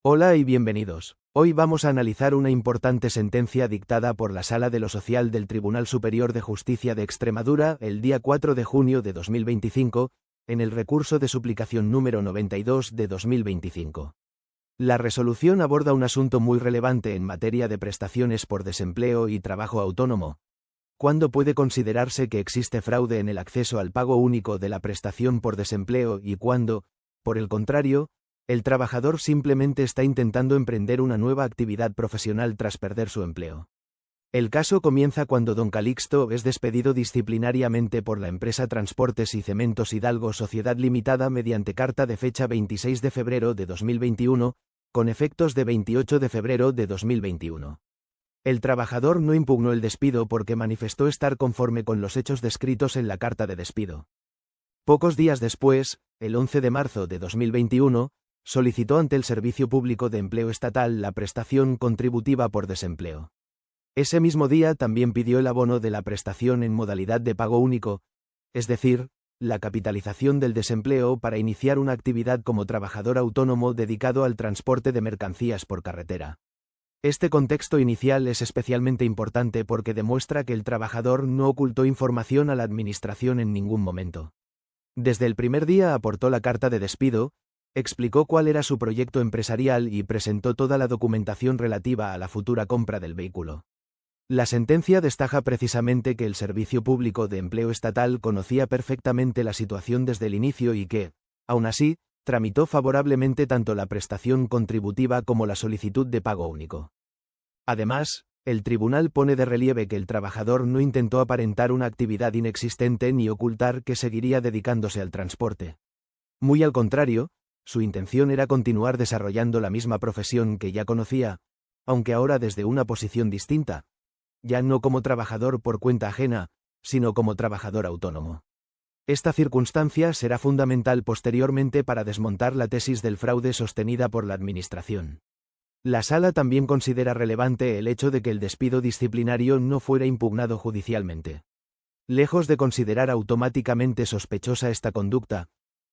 Hola y bienvenidos. Hoy vamos a analizar una importante sentencia dictada por la Sala de lo Social del Tribunal Superior de Justicia de Extremadura el día 4 de junio de 2025, en el recurso de suplicación número 92 de 2025. La resolución aborda un asunto muy relevante en materia de prestaciones por desempleo y trabajo autónomo. ¿Cuándo puede considerarse que existe fraude en el acceso al pago único de la prestación por desempleo y cuándo, por el contrario, el trabajador simplemente está intentando emprender una nueva actividad profesional tras perder su empleo? El caso comienza cuando don Calixto es despedido disciplinariamente por la empresa Transportes y Cementos Hidalgo Sociedad Limitada mediante carta de fecha 26 de febrero de 2021, con efectos de 28 de febrero de 2021. El trabajador no impugnó el despido porque manifestó estar conforme con los hechos descritos en la carta de despido. Pocos días después, el 11 de marzo de 2021, solicitó ante el Servicio Público de Empleo Estatal la prestación contributiva por desempleo. Ese mismo día también pidió el abono de la prestación en modalidad de pago único, es decir, la capitalización del desempleo para iniciar una actividad como trabajador autónomo dedicado al transporte de mercancías por carretera. Este contexto inicial es especialmente importante porque demuestra que el trabajador no ocultó información a la Administración en ningún momento. Desde el primer día aportó la carta de despido, explicó cuál era su proyecto empresarial y presentó toda la documentación relativa a la futura compra del vehículo. La sentencia destaca precisamente que el Servicio Público de Empleo Estatal conocía perfectamente la situación desde el inicio y que, aun así, tramitó favorablemente tanto la prestación contributiva como la solicitud de pago único. Además, el tribunal pone de relieve que el trabajador no intentó aparentar una actividad inexistente ni ocultar que seguiría dedicándose al transporte. Muy al contrario, su intención era continuar desarrollando la misma profesión que ya conocía, aunque ahora desde una posición distinta, ya no como trabajador por cuenta ajena, sino como trabajador autónomo. Esta circunstancia será fundamental posteriormente para desmontar la tesis del fraude sostenida por la Administración. La Sala también considera relevante el hecho de que el despido disciplinario no fuera impugnado judicialmente. Lejos de considerar automáticamente sospechosa esta conducta,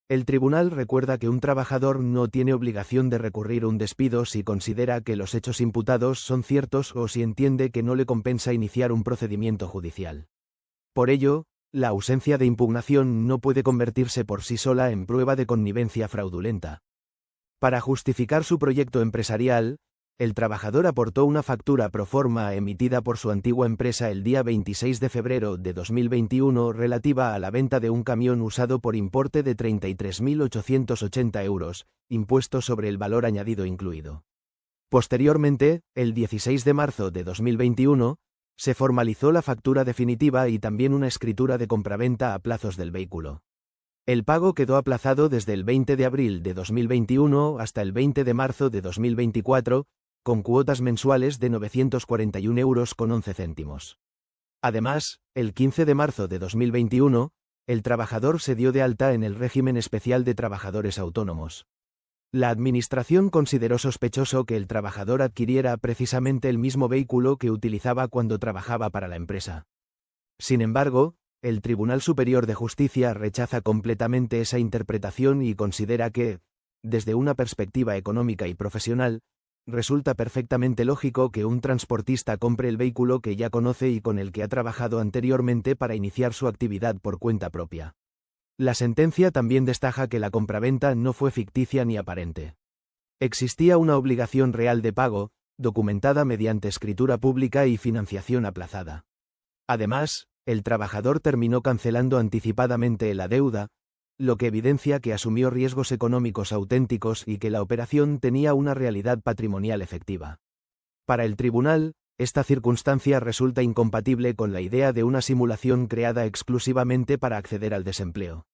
el tribunal recuerda que un trabajador no tiene obligación de recurrir un despido si considera que los hechos imputados son ciertos o si entiende que no le compensa iniciar un procedimiento judicial. Por ello, la ausencia de impugnación no puede convertirse por sí sola en prueba de connivencia fraudulenta. Para justificar su proyecto empresarial, el trabajador aportó una factura pro forma emitida por su antigua empresa el día 26 de febrero de 2021 relativa a la venta de un camión usado por importe de 33.880 euros, impuesto sobre el valor añadido incluido. Posteriormente, el 16 de marzo de 2021, se formalizó la factura definitiva y también una escritura de compraventa a plazos del vehículo. El pago quedó aplazado desde el 20 de abril de 2021 hasta el 20 de marzo de 2024, con cuotas mensuales de 941 euros con 11 céntimos. Además, el 15 de marzo de 2021, el trabajador se dio de alta en el régimen especial de trabajadores autónomos. La Administración consideró sospechoso que el trabajador adquiriera precisamente el mismo vehículo que utilizaba cuando trabajaba para la empresa. Sin embargo, el Tribunal Superior de Justicia rechaza completamente esa interpretación y considera que, desde una perspectiva económica y profesional, resulta perfectamente lógico que un transportista compre el vehículo que ya conoce y con el que ha trabajado anteriormente para iniciar su actividad por cuenta propia. La sentencia también destaca que la compraventa no fue ficticia ni aparente. Existía una obligación real de pago, documentada mediante escritura pública y financiación aplazada. Además, el trabajador terminó cancelando anticipadamente la deuda, lo que evidencia que asumió riesgos económicos auténticos y que la operación tenía una realidad patrimonial efectiva. Para el tribunal, esta circunstancia resulta incompatible con la idea de una simulación creada exclusivamente para acceder al desempleo.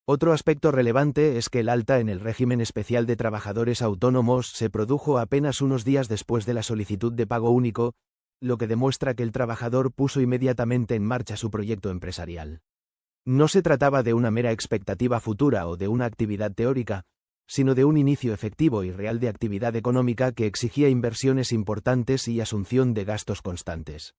Otro aspecto relevante es que el alta en el régimen especial de trabajadores autónomos se produjo apenas unos días después de la solicitud de pago único, lo que demuestra que el trabajador puso inmediatamente en marcha su proyecto empresarial. No se trataba de una mera expectativa futura o de una actividad teórica, sino de un inicio efectivo y real de actividad económica que exigía inversiones importantes y asunción de gastos constantes.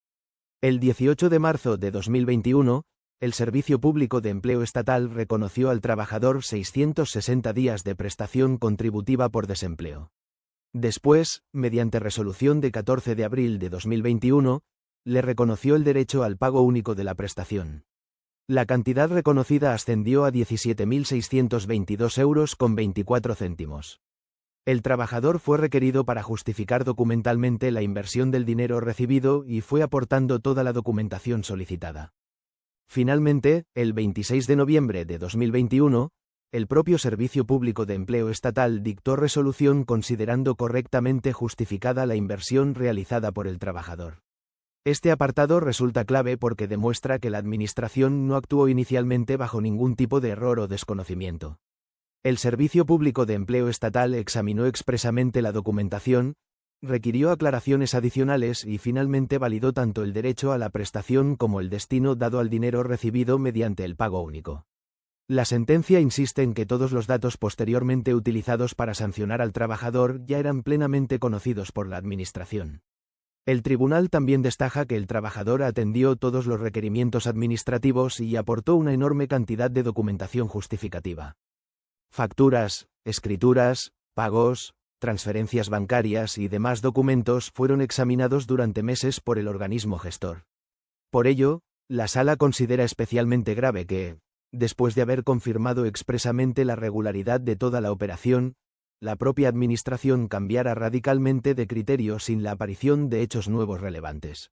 El 18 de marzo de 2021, el Servicio Público de Empleo Estatal reconoció al trabajador 660 días de prestación contributiva por desempleo. Después, mediante resolución de 14 de abril de 2021, le reconoció el derecho al pago único de la prestación. La cantidad reconocida ascendió a 17.622 euros con 24 céntimos. El trabajador fue requerido para justificar documentalmente la inversión del dinero recibido y fue aportando toda la documentación solicitada. Finalmente, el 26 de noviembre de 2021, el propio Servicio Público de Empleo Estatal dictó resolución considerando correctamente justificada la inversión realizada por el trabajador. Este apartado resulta clave porque demuestra que la Administración no actuó inicialmente bajo ningún tipo de error o desconocimiento. El Servicio Público de Empleo Estatal examinó expresamente la documentación, requirió aclaraciones adicionales y finalmente validó tanto el derecho a la prestación como el destino dado al dinero recibido mediante el pago único. La sentencia insiste en que todos los datos posteriormente utilizados para sancionar al trabajador ya eran plenamente conocidos por la Administración. El tribunal también destaca que el trabajador atendió todos los requerimientos administrativos y aportó una enorme cantidad de documentación justificativa. Facturas, escrituras, pagos, transferencias bancarias y demás documentos fueron examinados durante meses por el organismo gestor. Por ello, la Sala considera especialmente grave que, después de haber confirmado expresamente la regularidad de toda la operación, la propia Administración cambiara radicalmente de criterio sin la aparición de hechos nuevos relevantes.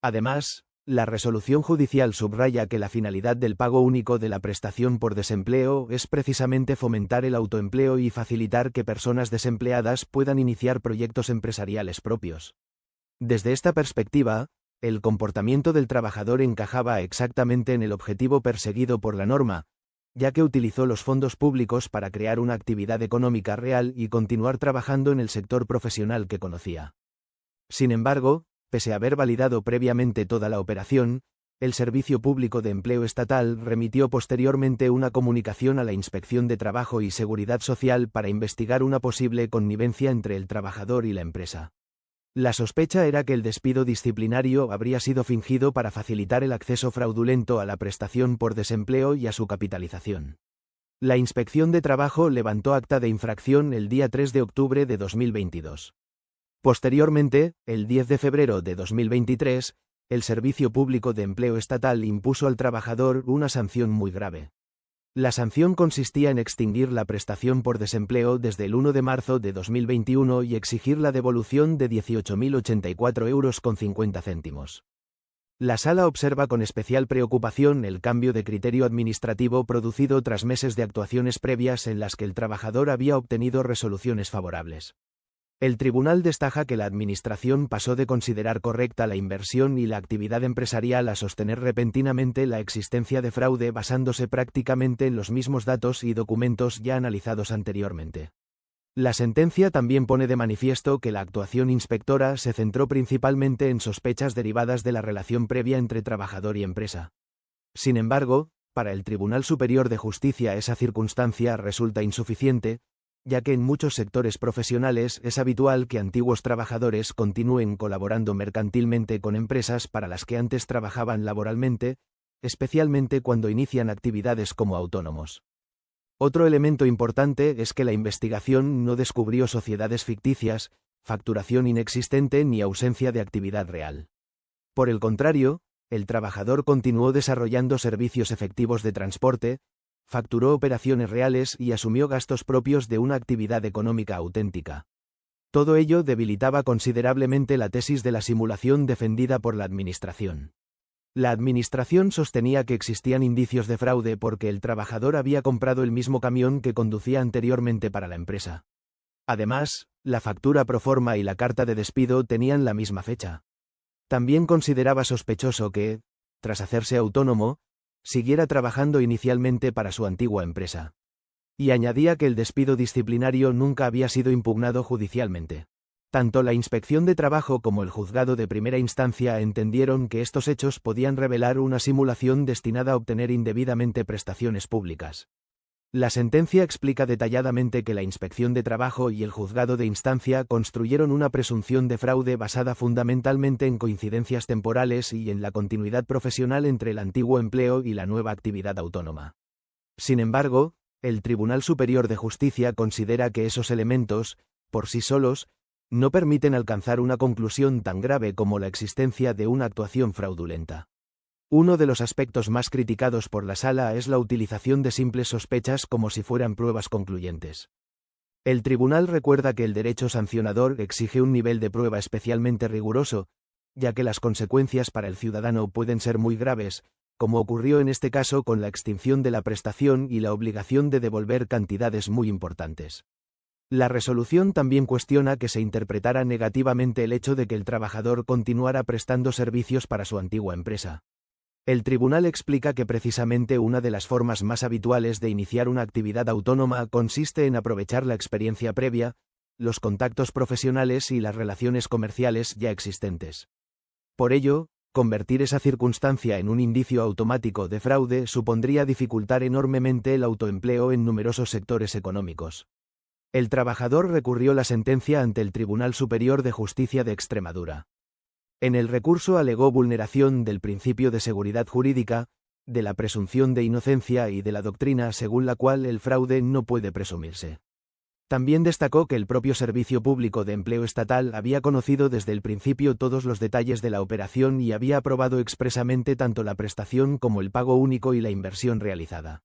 Además, la resolución judicial subraya que la finalidad del pago único de la prestación por desempleo es precisamente fomentar el autoempleo y facilitar que personas desempleadas puedan iniciar proyectos empresariales propios. Desde esta perspectiva, el comportamiento del trabajador encajaba exactamente en el objetivo perseguido por la norma, ya que utilizó los fondos públicos para crear una actividad económica real y continuar trabajando en el sector profesional que conocía. Sin embargo, pese a haber validado previamente toda la operación, el Servicio Público de Empleo Estatal remitió posteriormente una comunicación a la Inspección de Trabajo y Seguridad Social para investigar una posible connivencia entre el trabajador y la empresa. La sospecha era que el despido disciplinario habría sido fingido para facilitar el acceso fraudulento a la prestación por desempleo y a su capitalización. La Inspección de Trabajo levantó acta de infracción el día 3 de octubre de 2022. Posteriormente, el 10 de febrero de 2023, el Servicio Público de Empleo Estatal impuso al trabajador una sanción muy grave. La sanción consistía en extinguir la prestación por desempleo desde el 1 de marzo de 2021 y exigir la devolución de 18.084 euros con 50 céntimos. La Sala observa con especial preocupación el cambio de criterio administrativo producido tras meses de actuaciones previas en las que el trabajador había obtenido resoluciones favorables. El tribunal destaca que la Administración pasó de considerar correcta la inversión y la actividad empresarial a sostener repentinamente la existencia de fraude basándose prácticamente en los mismos datos y documentos ya analizados anteriormente. La sentencia también pone de manifiesto que la actuación inspectora se centró principalmente en sospechas derivadas de la relación previa entre trabajador y empresa. Sin embargo, para el Tribunal Superior de Justicia esa circunstancia resulta insuficiente, ya que en muchos sectores profesionales es habitual que antiguos trabajadores continúen colaborando mercantilmente con empresas para las que antes trabajaban laboralmente, especialmente cuando inician actividades como autónomos. Otro elemento importante es que la investigación no descubrió sociedades ficticias, facturación inexistente ni ausencia de actividad real. Por el contrario, el trabajador continuó desarrollando servicios efectivos de transporte, facturó operaciones reales y asumió gastos propios de una actividad económica auténtica. Todo ello debilitaba considerablemente la tesis de la simulación defendida por la Administración. La Administración sostenía que existían indicios de fraude porque el trabajador había comprado el mismo camión que conducía anteriormente para la empresa. Además, la factura proforma y la carta de despido tenían la misma fecha. También consideraba sospechoso que, tras hacerse autónomo, siguiera trabajando inicialmente para su antigua empresa. Y añadía que el despido disciplinario nunca había sido impugnado judicialmente. Tanto la Inspección de Trabajo como el Juzgado de Primera Instancia entendieron que estos hechos podían revelar una simulación destinada a obtener indebidamente prestaciones públicas. La sentencia explica detalladamente que la Inspección de Trabajo y el Juzgado de Instancia construyeron una presunción de fraude basada fundamentalmente en coincidencias temporales y en la continuidad profesional entre el antiguo empleo y la nueva actividad autónoma. Sin embargo, el Tribunal Superior de Justicia considera que esos elementos, por sí solos, no permiten alcanzar una conclusión tan grave como la existencia de una actuación fraudulenta. Uno de los aspectos más criticados por la Sala es la utilización de simples sospechas como si fueran pruebas concluyentes. El tribunal recuerda que el derecho sancionador exige un nivel de prueba especialmente riguroso, ya que las consecuencias para el ciudadano pueden ser muy graves, como ocurrió en este caso con la extinción de la prestación y la obligación de devolver cantidades muy importantes. La resolución también cuestiona que se interpretara negativamente el hecho de que el trabajador continuara prestando servicios para su antigua empresa. El tribunal explica que precisamente una de las formas más habituales de iniciar una actividad autónoma consiste en aprovechar la experiencia previa, los contactos profesionales y las relaciones comerciales ya existentes. Por ello, convertir esa circunstancia en un indicio automático de fraude supondría dificultar enormemente el autoempleo en numerosos sectores económicos. El trabajador recurrió la sentencia ante el Tribunal Superior de Justicia de Extremadura. En el recurso alegó vulneración del principio de seguridad jurídica, de la presunción de inocencia y de la doctrina según la cual el fraude no puede presumirse. También destacó que el propio Servicio Público de Empleo Estatal había conocido desde el principio todos los detalles de la operación y había aprobado expresamente tanto la prestación como el pago único y la inversión realizada.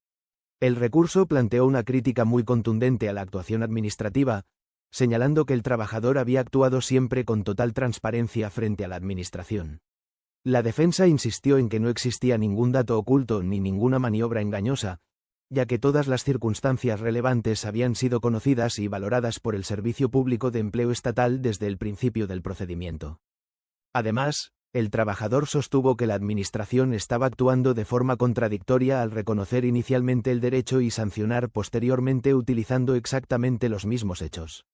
El recurso planteó una crítica muy contundente a la actuación administrativa, señalando que el trabajador había actuado siempre con total transparencia frente a la administración. La defensa insistió en que no existía ningún dato oculto ni ninguna maniobra engañosa, ya que todas las circunstancias relevantes habían sido conocidas y valoradas por el Servicio Público de Empleo Estatal desde el principio del procedimiento. Además, el trabajador sostuvo que la Administración estaba actuando de forma contradictoria al reconocer inicialmente el derecho y sancionar posteriormente utilizando exactamente los mismos hechos.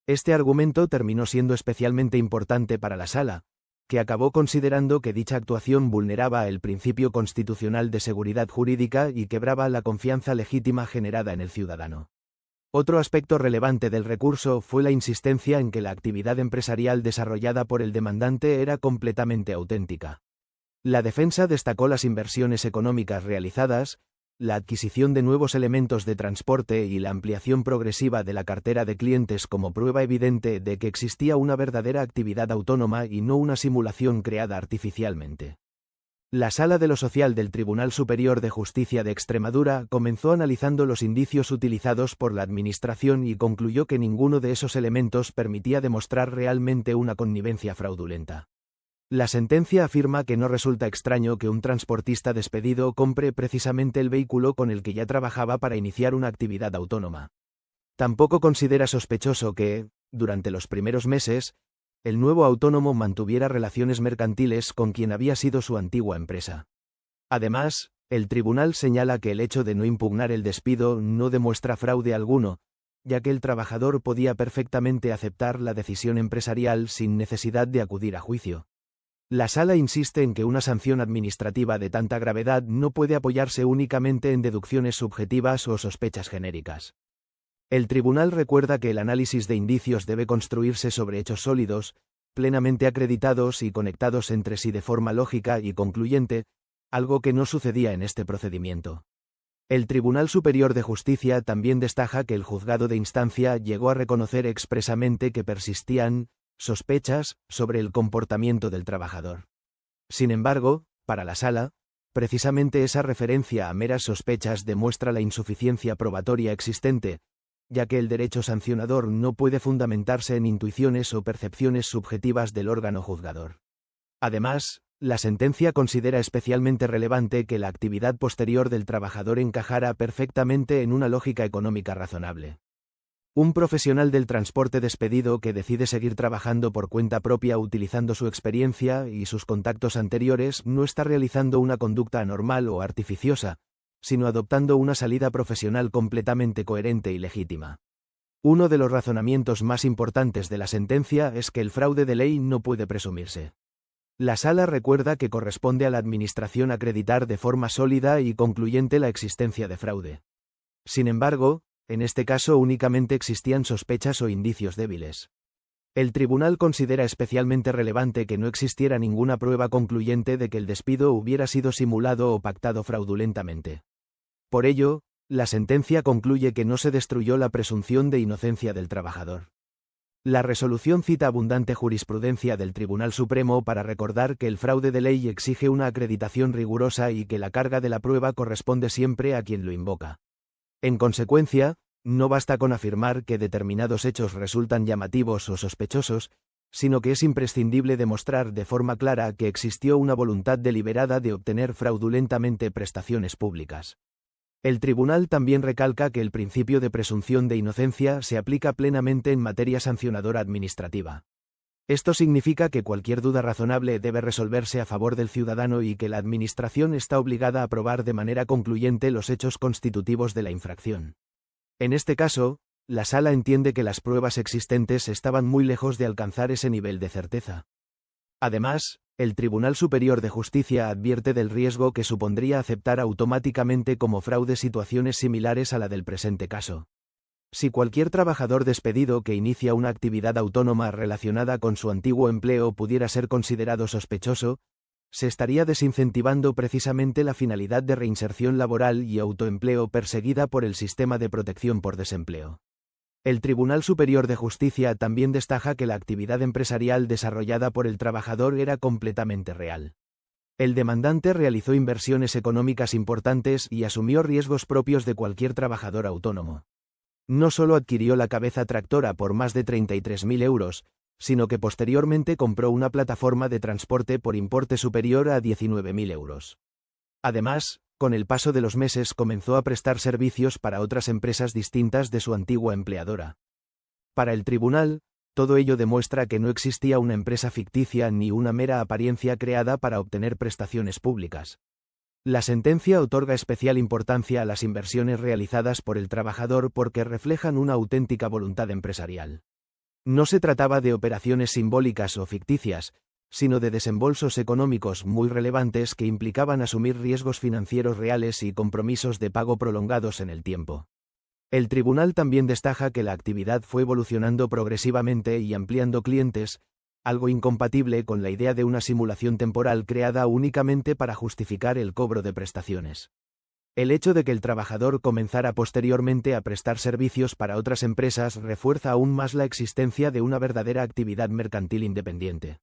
Este argumento terminó siendo especialmente importante para la Sala, que acabó considerando que dicha actuación vulneraba el principio constitucional de seguridad jurídica y quebraba la confianza legítima generada en el ciudadano. Otro aspecto relevante del recurso fue la insistencia en que la actividad empresarial desarrollada por el demandante era completamente auténtica. La defensa destacó las inversiones económicas realizadas, la adquisición de nuevos elementos de transporte y la ampliación progresiva de la cartera de clientes como prueba evidente de que existía una verdadera actividad autónoma y no una simulación creada artificialmente. La Sala de lo Social del Tribunal Superior de Justicia de Extremadura comenzó analizando los indicios utilizados por la Administración y concluyó que ninguno de esos elementos permitía demostrar realmente una connivencia fraudulenta. La sentencia afirma que no resulta extraño que un transportista despedido compre precisamente el vehículo con el que ya trabajaba para iniciar una actividad autónoma. Tampoco considera sospechoso que, durante los primeros meses, el nuevo autónomo mantuviera relaciones mercantiles con quien había sido su antigua empresa. Además, el tribunal señala que el hecho de no impugnar el despido no demuestra fraude alguno, ya que el trabajador podía perfectamente aceptar la decisión empresarial sin necesidad de acudir a juicio. La Sala insiste en que una sanción administrativa de tanta gravedad no puede apoyarse únicamente en deducciones subjetivas o sospechas genéricas. El tribunal recuerda que el análisis de indicios debe construirse sobre hechos sólidos, plenamente acreditados y conectados entre sí de forma lógica y concluyente, algo que no sucedía en este procedimiento. El Tribunal Superior de Justicia también destaca que el juzgado de instancia llegó a reconocer expresamente que persistían sospechas sobre el comportamiento del trabajador. Sin embargo, para la Sala, precisamente esa referencia a meras sospechas demuestra la insuficiencia probatoria existente, ya que el derecho sancionador no puede fundamentarse en intuiciones o percepciones subjetivas del órgano juzgador. Además, la sentencia considera especialmente relevante que la actividad posterior del trabajador encajara perfectamente en una lógica económica razonable. Un profesional del transporte despedido que decide seguir trabajando por cuenta propia utilizando su experiencia y sus contactos anteriores no está realizando una conducta anormal o artificiosa, sino adoptando una salida profesional completamente coherente y legítima. Uno de los razonamientos más importantes de la sentencia es que el fraude de ley no puede presumirse. La Sala recuerda que corresponde a la Administración acreditar de forma sólida y concluyente la existencia de fraude. Sin embargo, en este caso únicamente existían sospechas o indicios débiles. El tribunal considera especialmente relevante que no existiera ninguna prueba concluyente de que el despido hubiera sido simulado o pactado fraudulentamente. Por ello, la sentencia concluye que no se destruyó la presunción de inocencia del trabajador. La resolución cita abundante jurisprudencia del Tribunal Supremo para recordar que el fraude de ley exige una acreditación rigurosa y que la carga de la prueba corresponde siempre a quien lo invoca. En consecuencia, no basta con afirmar que determinados hechos resultan llamativos o sospechosos, sino que es imprescindible demostrar de forma clara que existió una voluntad deliberada de obtener fraudulentamente prestaciones públicas. El tribunal también recalca que el principio de presunción de inocencia se aplica plenamente en materia sancionadora administrativa. Esto significa que cualquier duda razonable debe resolverse a favor del ciudadano y que la Administración está obligada a probar de manera concluyente los hechos constitutivos de la infracción. En este caso, la Sala entiende que las pruebas existentes estaban muy lejos de alcanzar ese nivel de certeza. Además, el Tribunal Superior de Justicia advierte del riesgo que supondría aceptar automáticamente como fraude situaciones similares a la del presente caso. Si cualquier trabajador despedido que inicia una actividad autónoma relacionada con su antiguo empleo pudiera ser considerado sospechoso, se estaría desincentivando precisamente la finalidad de reinserción laboral y autoempleo perseguida por el sistema de protección por desempleo. El Tribunal Superior de Justicia también destaca que la actividad empresarial desarrollada por el trabajador era completamente real. El demandante realizó inversiones económicas importantes y asumió riesgos propios de cualquier trabajador autónomo. No solo adquirió la cabeza tractora por más de 33.000 euros, sino que posteriormente compró una plataforma de transporte por importe superior a 19.000 euros. Además, con el paso de los meses comenzó a prestar servicios para otras empresas distintas de su antigua empleadora. Para el tribunal, todo ello demuestra que no existía una empresa ficticia ni una mera apariencia creada para obtener prestaciones públicas. La sentencia otorga especial importancia a las inversiones realizadas por el trabajador porque reflejan una auténtica voluntad empresarial. No se trataba de operaciones simbólicas o ficticias, sino de desembolsos económicos muy relevantes que implicaban asumir riesgos financieros reales y compromisos de pago prolongados en el tiempo. El tribunal también destaca que la actividad fue evolucionando progresivamente y ampliando clientes, algo incompatible con la idea de una simulación temporal creada únicamente para justificar el cobro de prestaciones. El hecho de que el trabajador comenzara posteriormente a prestar servicios para otras empresas refuerza aún más la existencia de una verdadera actividad mercantil independiente.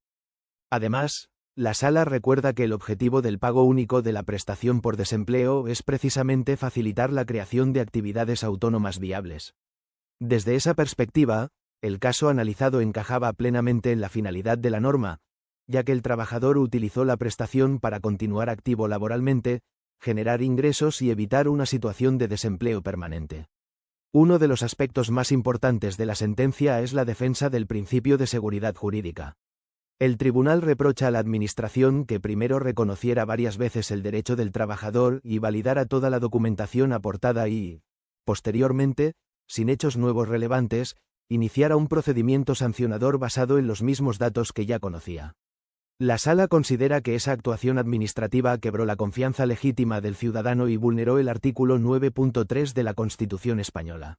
Además, la Sala recuerda que el objetivo del pago único de la prestación por desempleo es precisamente facilitar la creación de actividades autónomas viables. Desde esa perspectiva, el caso analizado encajaba plenamente en la finalidad de la norma, ya que el trabajador utilizó la prestación para continuar activo laboralmente, generar ingresos y evitar una situación de desempleo permanente. Uno de los aspectos más importantes de la sentencia es la defensa del principio de seguridad jurídica. El tribunal reprocha a la Administración que primero reconociera varias veces el derecho del trabajador y validara toda la documentación aportada y, posteriormente, sin hechos nuevos relevantes, iniciara un procedimiento sancionador basado en los mismos datos que ya conocía. La Sala considera que esa actuación administrativa quebró la confianza legítima del ciudadano y vulneró el artículo 9.3 de la Constitución española.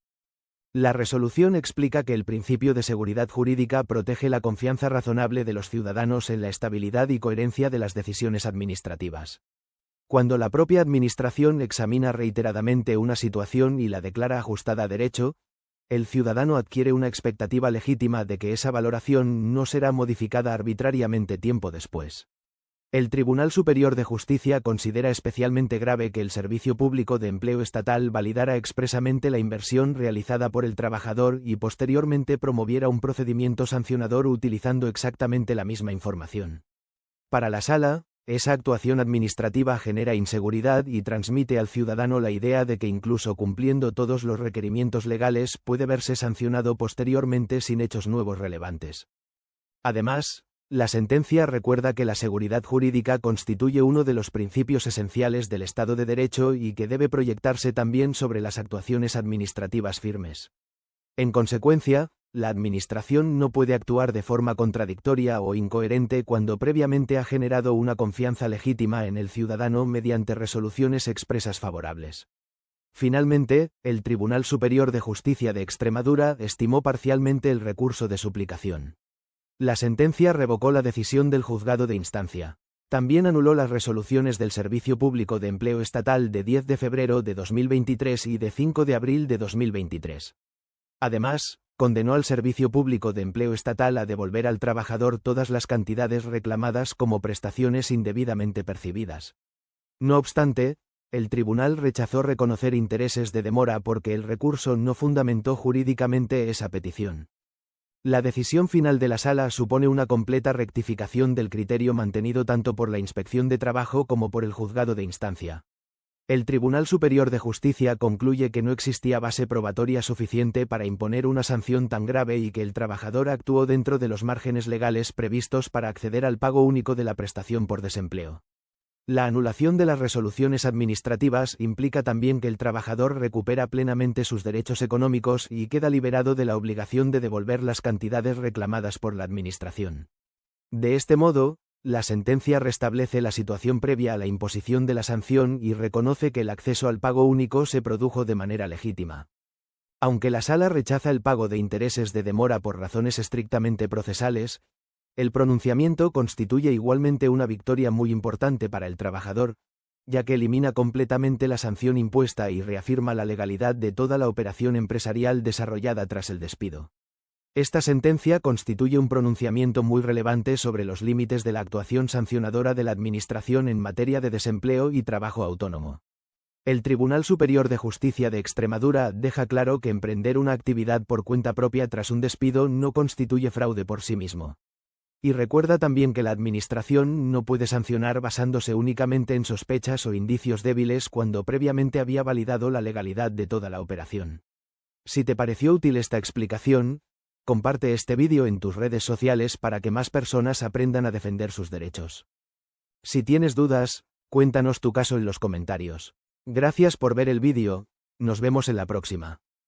La resolución explica que el principio de seguridad jurídica protege la confianza razonable de los ciudadanos en la estabilidad y coherencia de las decisiones administrativas. Cuando la propia Administración examina reiteradamente una situación y la declara ajustada a derecho, el ciudadano adquiere una expectativa legítima de que esa valoración no será modificada arbitrariamente tiempo después. El Tribunal Superior de Justicia considera especialmente grave que el Servicio Público de Empleo Estatal validara expresamente la inversión realizada por el trabajador y posteriormente promoviera un procedimiento sancionador utilizando exactamente la misma información. Para la Sala, esa actuación administrativa genera inseguridad y transmite al ciudadano la idea de que incluso cumpliendo todos los requerimientos legales puede verse sancionado posteriormente sin hechos nuevos relevantes. Además, la sentencia recuerda que la seguridad jurídica constituye uno de los principios esenciales del Estado de Derecho y que debe proyectarse también sobre las actuaciones administrativas firmes. En consecuencia, la Administración no puede actuar de forma contradictoria o incoherente cuando previamente ha generado una confianza legítima en el ciudadano mediante resoluciones expresas favorables. Finalmente, el Tribunal Superior de Justicia de Extremadura estimó parcialmente el recurso de suplicación. La sentencia revocó la decisión del juzgado de instancia. También anuló las resoluciones del Servicio Público de Empleo Estatal de 10 de febrero de 2023 y de 5 de abril de 2023. Además, condenó al Servicio Público de Empleo Estatal a devolver al trabajador todas las cantidades reclamadas como prestaciones indebidamente percibidas. No obstante, el tribunal rechazó reconocer intereses de demora porque el recurso no fundamentó jurídicamente esa petición. La decisión final de la Sala supone una completa rectificación del criterio mantenido tanto por la Inspección de Trabajo como por el Juzgado de Instancia. El Tribunal Superior de Justicia concluye que no existía base probatoria suficiente para imponer una sanción tan grave y que el trabajador actuó dentro de los márgenes legales previstos para acceder al pago único de la prestación por desempleo. La anulación de las resoluciones administrativas implica también que el trabajador recupera plenamente sus derechos económicos y queda liberado de la obligación de devolver las cantidades reclamadas por la Administración. De este modo, la sentencia restablece la situación previa a la imposición de la sanción y reconoce que el acceso al pago único se produjo de manera legítima. Aunque la Sala rechaza el pago de intereses de demora por razones estrictamente procesales, el pronunciamiento constituye igualmente una victoria muy importante para el trabajador, ya que elimina completamente la sanción impuesta y reafirma la legalidad de toda la operación empresarial desarrollada tras el despido. Esta sentencia constituye un pronunciamiento muy relevante sobre los límites de la actuación sancionadora de la Administración en materia de desempleo y trabajo autónomo. El Tribunal Superior de Justicia de Extremadura deja claro que emprender una actividad por cuenta propia tras un despido no constituye fraude por sí mismo. Y recuerda también que la Administración no puede sancionar basándose únicamente en sospechas o indicios débiles cuando previamente había validado la legalidad de toda la operación. Si te pareció útil esta explicación, comparte este vídeo en tus redes sociales para que más personas aprendan a defender sus derechos. Si tienes dudas, cuéntanos tu caso en los comentarios. Gracias por ver el vídeo, nos vemos en la próxima.